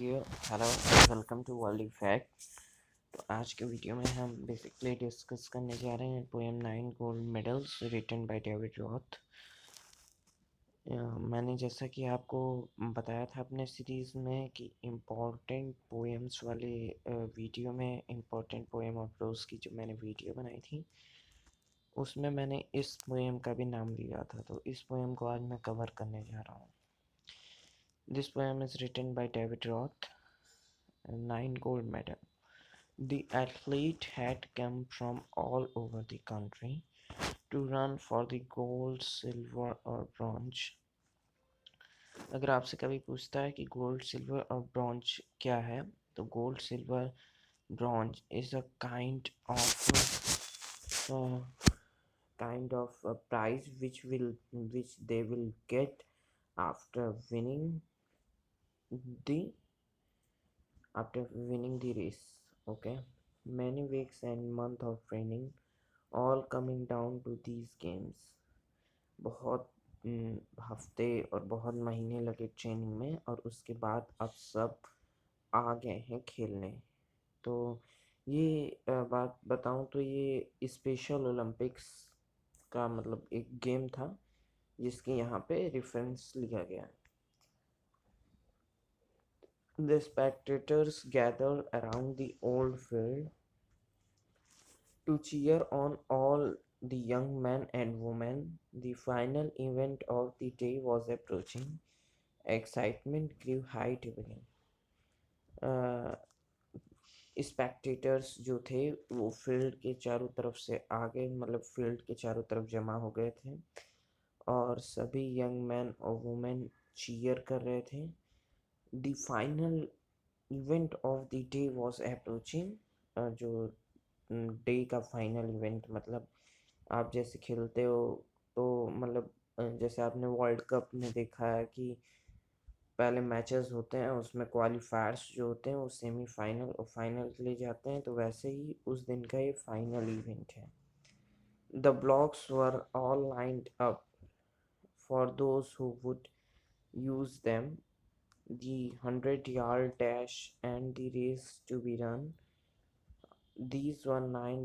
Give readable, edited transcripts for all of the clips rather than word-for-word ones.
Video. Hello, welcome to world effect. तो आज के वीडियो में हम बेसिकली डिस्कस करने जा रहे हैं poem 9 gold medals written by David Roth. मैंने जैसा कि आपको बताया था अपने सीरीज़ में कि इम्पोर्टेंट पोएम्स वाले वीडियो में इम्पोर्टेंट पोएम और प्रोज की जो मैंने वीडियो बनाई थी उसमें मैंने इस पोएम का भी नाम लिया था, तो इस पोएम को आज मैं कवर करने जा रहा हूँ। This poem is written by David Roth. 9 gold medal. The athlete had come from all over the country to run for the gold, silver or bronze. अगर आपसे कभी पूछता है कि गोल्ड, सिल्वर और ब्रॉन्ज क्या है, तो gold, silver, bronze is a kind of a prize which they will get after winning the race. Okay, many weeks and months of training all coming down to these games. बहुत हफ्ते और बहुत महीने लगे training में और उसके बाद अब सब आ गए हैं खेलने। तो ये बात बताऊं तो ये स्पेशल ओलंपिक्स का मतलब एक गेम था जिसके यहाँ पे रेफरेंस लिया गया है। The spectators gathered around the old field to cheer on all the young men and women. The final event of the day was approaching. Excitement grew high to begin. Spectators जो थे वो field के चारों तरफ से आगे मतलब field के चारों तरफ जमा हो गए थे और सभी यंग मैन और वुमेन चीयर कर रहे थे। The final event of the day was approaching. जो डे का फाइनल इवेंट मतलब आप जैसे खेलते हो तो मतलब जैसे आपने वर्ल्ड कप में देखा है कि पहले मैचेस होते हैं उसमें क्वालिफायर्स जो होते हैं वो सेमीफाइनल और फाइनल के लिए जाते हैं, तो वैसे ही उस दिन का ये फाइनल इवेंट है। The blocks were all lined up for those who would use them. The 100-yard dash and the race to be run. These were 9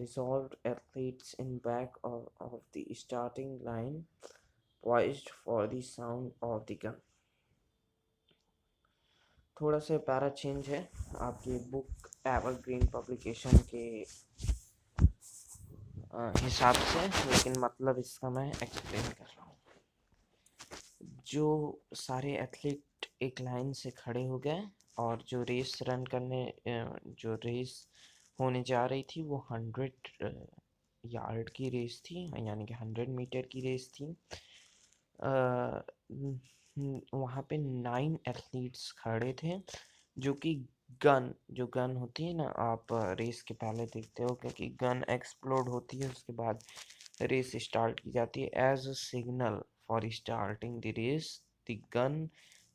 resolved athletes in back of the starting line, poised for the sound of the gun. थोड़ा सा para change है आपकी book evergreen publication के हिसाब से, लेकिन मतलब इसका मैं एक्सप्लेन कर रहा हूँ। जो सारे एथलीट एक लाइन से खड़े हो गए और जो रेस रन करने जो रेस होने जा रही थी वो 100 यार्ड की रेस थी, यानी कि 100 मीटर की रेस थी। वहाँ पे 9 एथलीट्स खड़े थे जो कि जो गन होती है ना, आप रेस के पहले देखते हो क्योंकि गन एक्सप्लोड होती है उसके बाद रेस स्टार्ट की जाती है। As a signal for starting the race the gun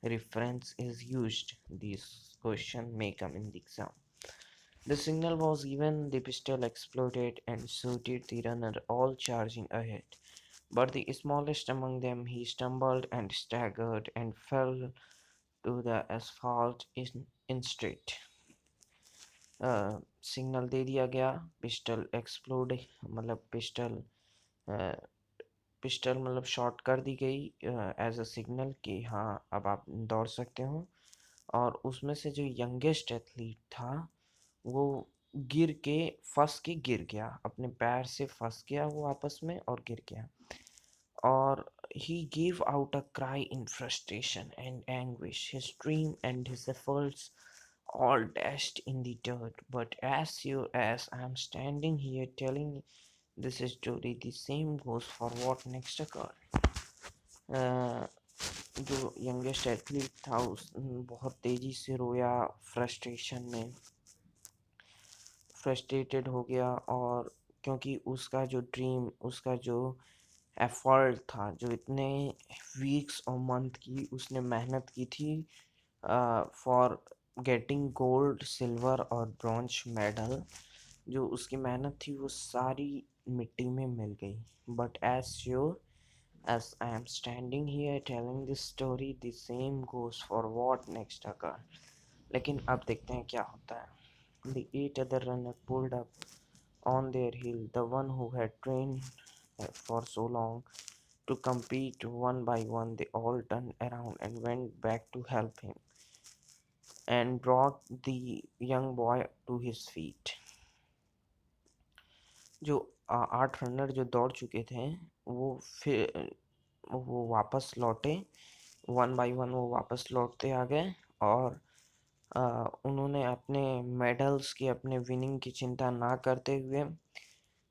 reference is used. This question may come in the exam. The signal was given, the pistol exploded and suited the runner all charging ahead. But the smallest among them, he stumbled and staggered and fell to the asphalt instead. Signal दे दिया गया, pistol explode मतलब pistol मतलब shot कर दी गई as a signal कि हाँ अब आप दौड़ सकते हो। और उसमें से जो यंगेस्ट एथलीट था वो फंस के गिर गया, अपने पैर से फंस गया वो आपस में और गिर गया। और he gave out a cry in frustration and anguish. His dream and his efforts all dashed in the dirt. But as sure as I'm standing here telling this story, the same goes for what next occurred. जो youngest athlete था उस बहुत तेज़ी से रोया, frustrated हो गया। और क्योंकि उसका जो ड्रीम, उसका जो एफर्ट था, जो इतने वीक्स और मंथ की उसने मेहनत की थी फॉर गेटिंग गोल्ड, सिल्वर और ब्रॉन्ज मेडल, जो उसकी मेहनत थी वो सारी मिट्टी में मिल गई। But as sure As I am standing here telling this story, the same goes for what next occurred. लेकिन अब देखते हैं क्या होता है. The 8 other runners pulled up on their heel. The one who had trained for so long to compete one by one, they all turned around and went back to help him and brought the young boy to his feet. जो 8 runner जो दौड़ चुके थे वो फिर वो वापस लौटे. वन बाय वन वो वापस लौटते आ गए और उन्होंने अपने मेडल्स की अपने विनिंग की चिंता ना करते हुए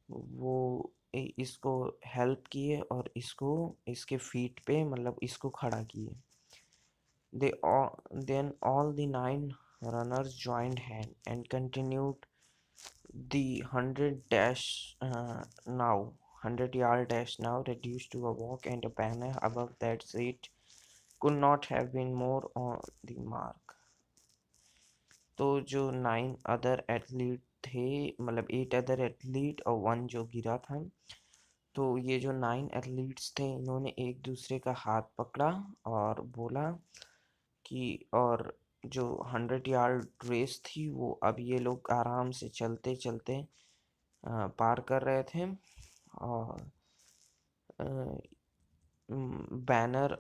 वो इसको हेल्प किए और इसको इसके फीट पे मतलब इसको खड़ा किए. Then all the 9 runners joined hand and continued the 100-yard dash, now reduced to a walk, and a banner above that said, "Could not have been more on the mark." तो जो 9 other athlete थे, मतलब 8 other athlete और 1 जो गिरा था, तो ये जो 9 एथलीट्स थे इन्होंने एक दूसरे का हाथ पकड़ा और बोला कि और जो 100 यार्ड रेस थी वो अब ये लोग आराम से चलते चलते पार कर रहे थे. और बैनर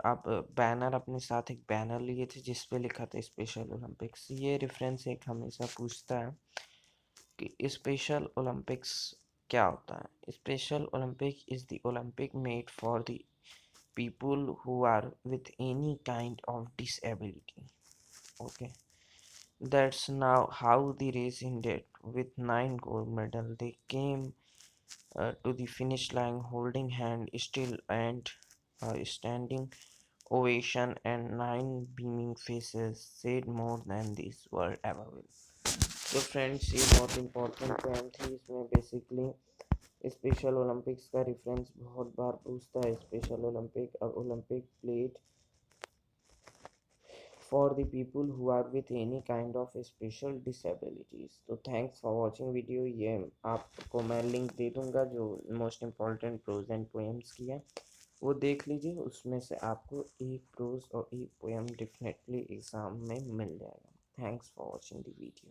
अपने साथ एक बैनर लिए थे जिस पे लिखा था स्पेशल ओलंपिक्स. ये रेफरेंस एक हमेशा पूछता है कि स्पेशल ओलंपिक्स क्या होता है. Special Olympic is the Olympic made for the people who are with any kind of disability. Okay, that's now how the race ended. With 9 gold medals, they came to the finish line holding hand still and standing ovation and 9 beaming faces said more than this world ever will. तो friends ये बहुत important poem थी. इसमें basically special Olympics का reference बहुत बार पूछता है. Special Olympic played for the people who are with any kind of special disabilities. तो थैंक्स फॉर वाचिंग वीडियो. ये आपको मैं लिंक दे दूंगा जो most important prose and poems की है वो देख लीजिए. उसमें से आपको एक प्रोज और एक पोएम डेफिनेटली एग्ज़ाम में मिल जाएगा. Thanks for watching the video.